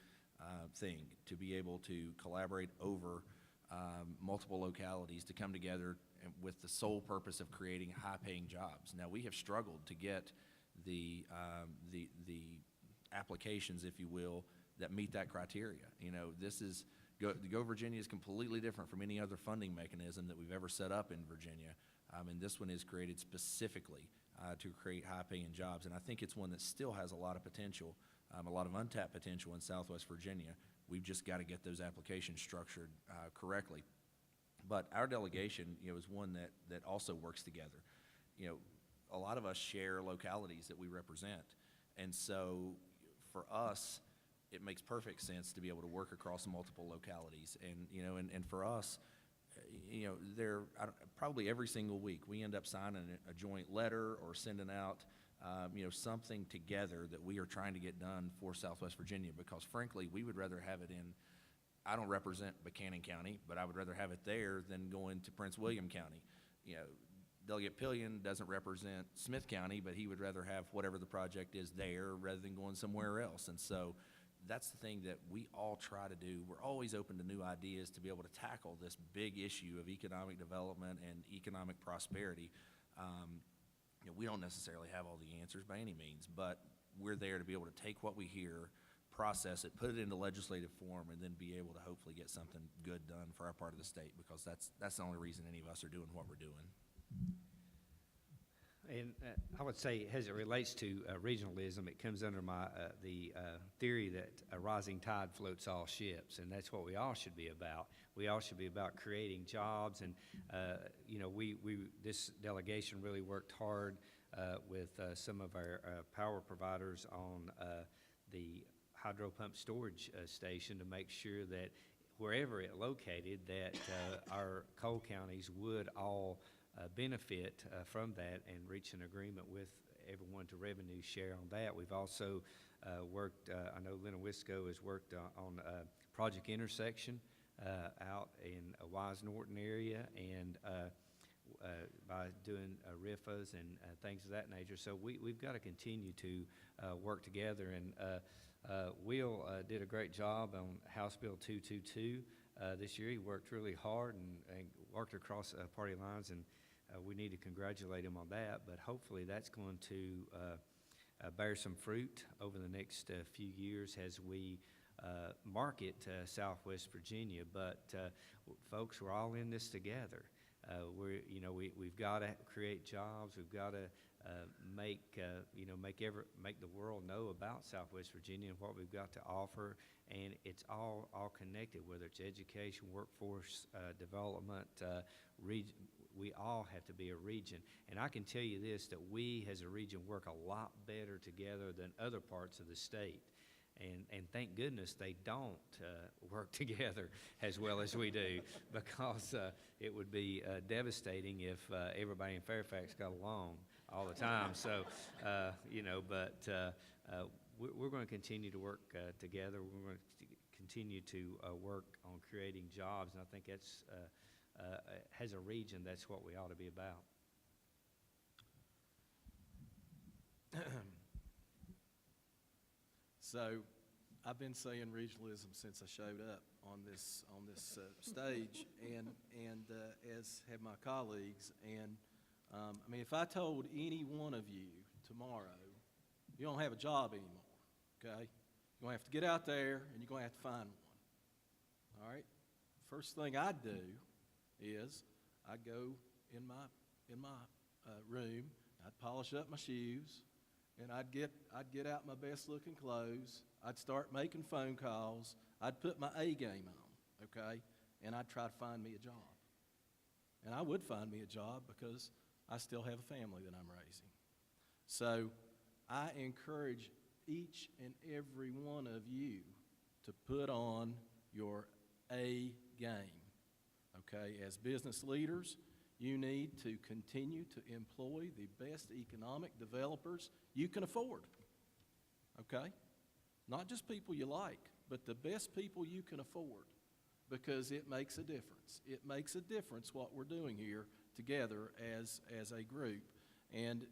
thing, to be able to collaborate over multiple localities to come together with the sole purpose of creating high-paying jobs. Now, we have struggled to get the applications, if you will, that meet that criteria. This is Go Virginia is completely different from any other funding mechanism that we've ever set up in Virginia, and this one is created specifically to create high-paying jobs. And I think it's one that still has a lot of potential, a lot of untapped potential in Southwest Virginia. We've just got to get those applications structured correctly. But our delegation, is one that also works together. A lot of us share localities that we represent, and so for us, it makes perfect sense to be able to work across multiple localities. And for us, probably every single week we end up signing a joint letter or sending out something together that we are trying to get done for Southwest Virginia, because frankly, we would rather have it in, I don't represent Buchanan County, but I would rather have it there than going to Prince William County. Delegate Pillion doesn't represent Smith County, but he would rather have whatever the project is there rather than going somewhere else. And so that's the thing that we all try to do. We're always open to new ideas to be able to tackle this big issue of economic development and economic prosperity. We don't necessarily have all the answers by any means, but we're there to be able to take what we hear, process it, put it into legislative form, and then be able to hopefully get something good done for our part of the state, because that's the only reason any of us are doing what we're doing. And I would say, as it relates to regionalism, it comes under the theory that a rising tide floats all ships, and that's what we all should be about. We all should be about creating jobs, and this delegation really worked hard with some of our power providers on the hydro pump storage station to make sure that wherever it located, that our coal counties would all benefit from that and reach an agreement with everyone to revenue share on that. We've also worked, I know Lennowisco has worked on Project Intersection out in Wise Norton area, and by doing RIFAs and things of that nature. So we've got to continue to work together, and Will did a great job on House Bill 222 this year. He worked really hard and worked across party lines, and we need to congratulate him on that. But hopefully that's going to bear some fruit over the next few years as we market Southwest Virginia. But folks, we're all in this together. We've got to create jobs. We've got to make the world know about Southwest Virginia and what we've got to offer. And it's all connected, whether it's education, workforce development, we all have to be a region. And I can tell you this, that we as a region work a lot better together than other parts of the state. And thank goodness they don't work together as well as we do, because it would be devastating if everybody in Fairfax got along all the time. So, we're going to continue to work together. We're going to continue to work on creating jobs, and I think that's, as a region, that's what we ought to be about. So, I've been saying regionalism since I showed up on this stage, and as have my colleagues. And if I told any one of you tomorrow, you don't have a job anymore, okay? You're gonna have to get out there, and you're gonna have to find one. All right. First thing I'd do is I'd go in my room. I'd polish up my shoes. And I'd get out my best looking clothes. I'd start making phone calls. I'd put my A game on, okay? And I'd try to find me a job. And I would find me a job because I still have a family that I'm raising. So I encourage each and every one of you to put on your A game, okay? As business leaders, you need to continue to employ the best economic developers you can afford, okay? Not just people you like, but the best people you can afford, because it makes a difference. It makes a difference what we're doing here together as a group. And,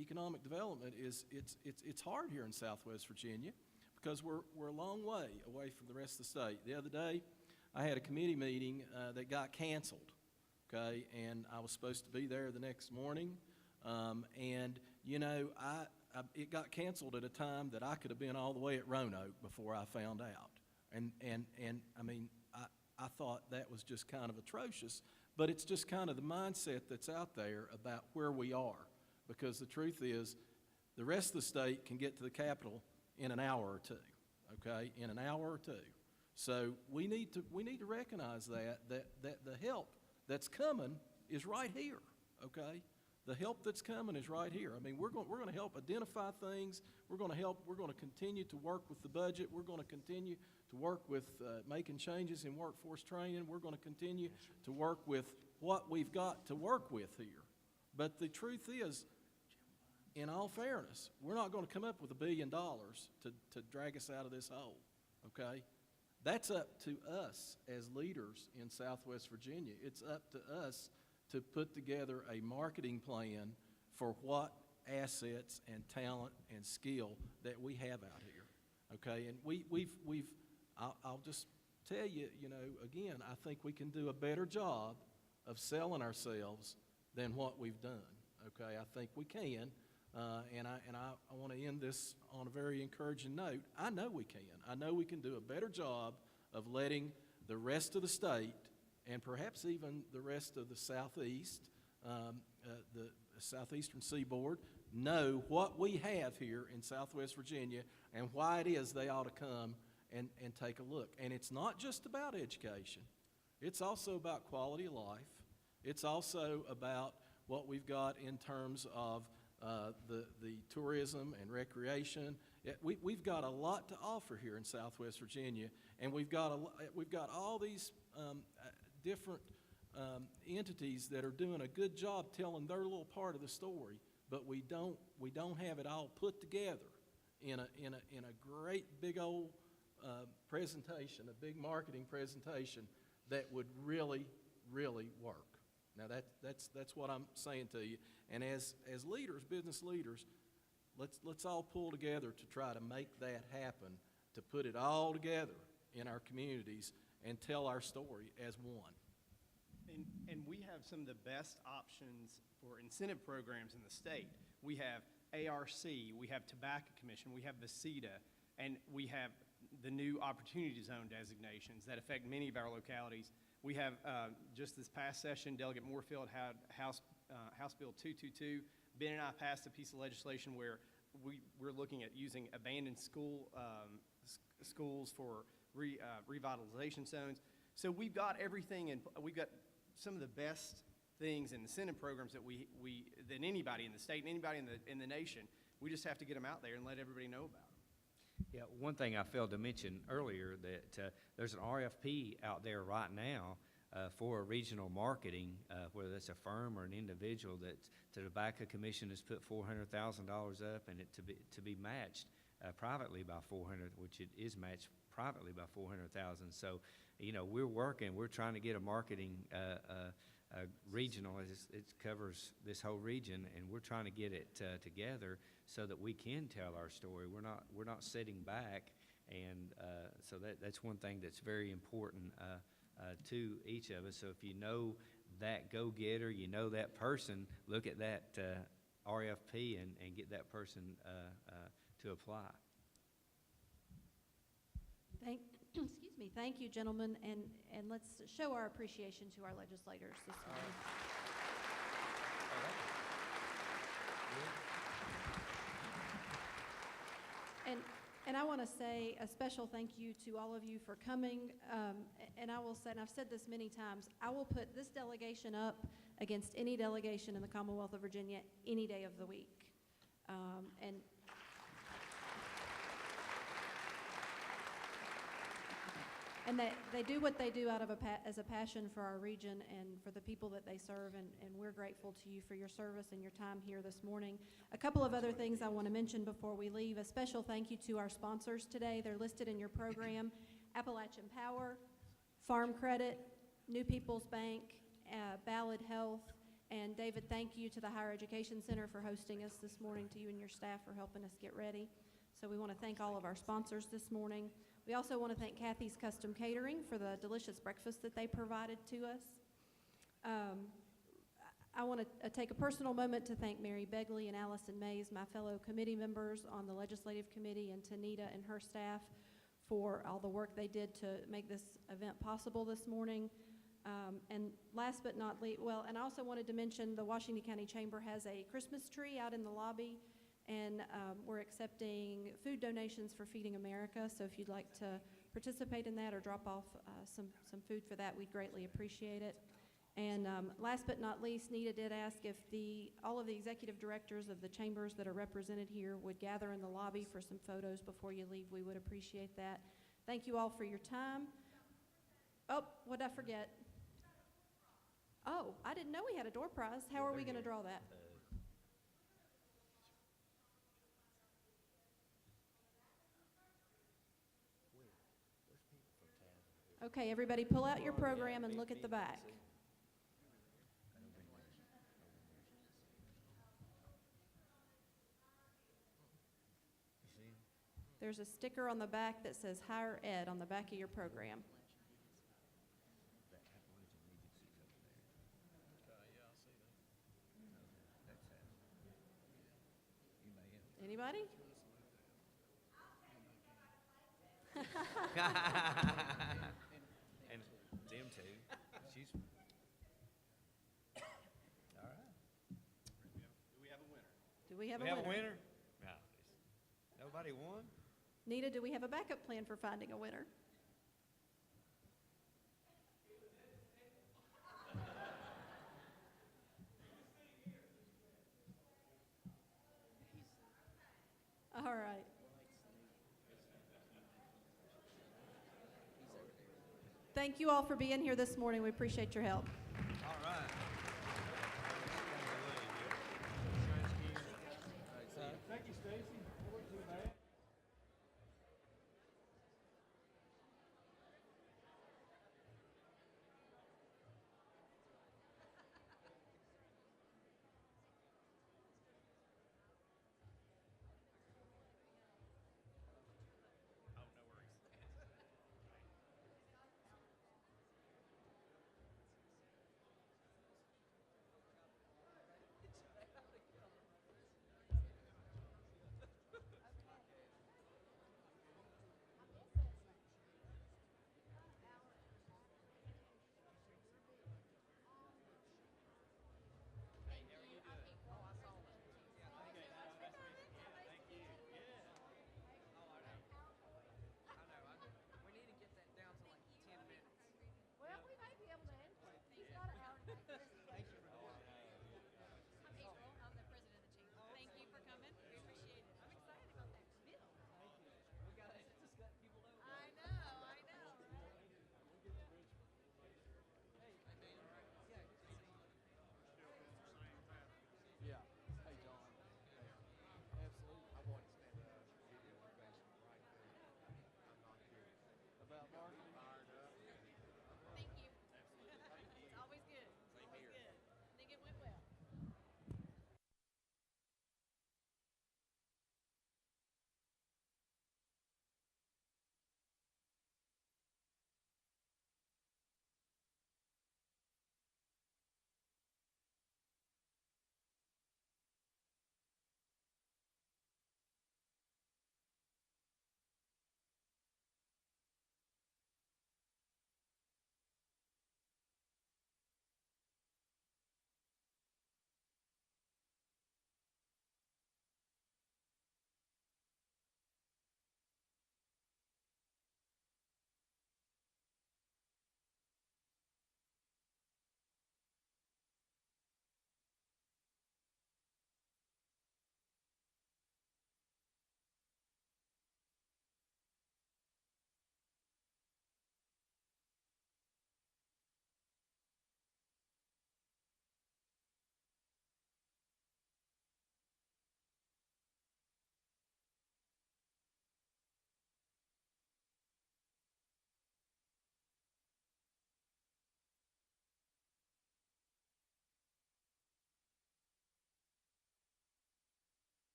economic development it's hard here in Southwest Virginia because we're a long way away from the rest of the state. The other day, I had a committee meeting that got canceled. Okay, and I was supposed to be there the next morning, it got canceled at a time that I could have been all the way at Roanoke before I found out, and I thought that was just kind of atrocious, but it's just kind of the mindset that's out there about where we are, because the truth is, the rest of the state can get to the capital in an hour or two, okay, in an hour or two. So we need to recognize that the help that's coming is right here, okay? The help that's coming is right here. We're going to help identify things. We're going to continue to work with the budget. We're going to continue to work with making changes in workforce training. We're going to continue to work with what we've got to work with here. But the truth is, in all fairness, we're not going to come up with $1 billion to drag us out of this hole, okay? That's up to us as leaders in Southwest Virginia. It's up to us to put together a marketing plan for what assets and talent and skill that we have out here, okay? And I'll just tell you, again, I think we can do a better job of selling ourselves than what we've done, okay? I think we can, and I want to end this on a very encouraging note. I know we can. I know we can do a better job of letting the rest of the state, and perhaps even the rest of the southeast, the southeastern seaboard, know what we have here in Southwest Virginia and why it is they ought to come and take a look. And it's not just about education. It's also about quality of life. It's also about what we've got in terms of the tourism and recreation. Yeah, we've got a lot to offer here in Southwest Virginia, and we've got all these different entities that are doing a good job telling their little part of the story, but we don't have it all put together in a great big old presentation, a big marketing presentation that would really work. Now that's what I'm saying to you. And as leaders, business leaders, let's all pull together to try to make that happen, to put it all together in our communities and tell our story as one. And we have some of the best options for incentive programs in the state. We have ARC, we have Tobacco Commission, we have VCETA, and we have the new Opportunity Zone designations that affect many of our localities. We have, just this past session, Delegate Moorfield had House Bill 222. Ben and I passed a piece of legislation where we're looking at using abandoned schools for revitalization zones. So we've got everything, and we've got some of the best things and incentive programs than anybody in the state and anybody in the nation. We just have to get them out there and let everybody know about them. Yeah, one thing I failed to mention earlier, that there's an RFP out there right now for regional marketing, whether that's a firm or an individual, that the Tobacco Commission has put $400,000 up, and it to be matched privately by 400, which it is matched privately by 400,000. So, we're trying to get a marketing regional, it covers this whole region, and we're trying to get it together so that we can tell our story. We're not sitting back, and so that's one thing that's very important to each of us. So if you know that go-getter, you know that person, look at that RFP and get that person to apply. Thank you, gentlemen, and let's show our appreciation to our legislators this morning. And I want to say a special thank you to all of you for coming. And I will say, and I've said this many times, I will put this delegation up against any delegation in the Commonwealth of Virginia any day of the week. And they do what they do out of as a passion for our region and for the people that they serve, and we're grateful to you for your service and your time here this morning. A couple of other things I want to mention before we leave. A special thank you to our sponsors today. They're listed in your program: Appalachian Power, Farm Credit, New People's Bank, Ballad Health, and David, thank you to the Higher Education Center for hosting us this morning, to you and your staff for helping us get ready. So we want to thank all of our sponsors this morning. We also want to thank Kathy's Custom Catering for the delicious breakfast that they provided to us. I want to take a personal moment to thank Mary Begley and Allison Mays, my fellow committee members on the Legislative Committee, and Tanita and her staff for all the work they did to make this event possible this morning. And last but not least, and I also wanted to mention the Washington County Chamber has a Christmas tree out in the lobby, and we're accepting food donations for Feeding America. So if you'd like to participate in that or drop off some food for that, we'd greatly appreciate it. And last but not least, Nita did ask if all of the executive directors of the chambers that are represented here would gather in the lobby for some photos before you leave. We would appreciate that. Thank you all for your time. Oh, what did I forget? Oh, I didn't know we had a door prize. How are we going to draw that? Okay, everybody pull out your program and look at the back. There's a sticker on the back that says Higher Ed on the back of your program. Anybody? And them two. She's all right. Do we have a winner? Do we have We a have winner? a winner? No. Nobody won? Nita, do we have a backup plan for finding a winner? All right. Thank you all for being here this morning. We appreciate your help. All right.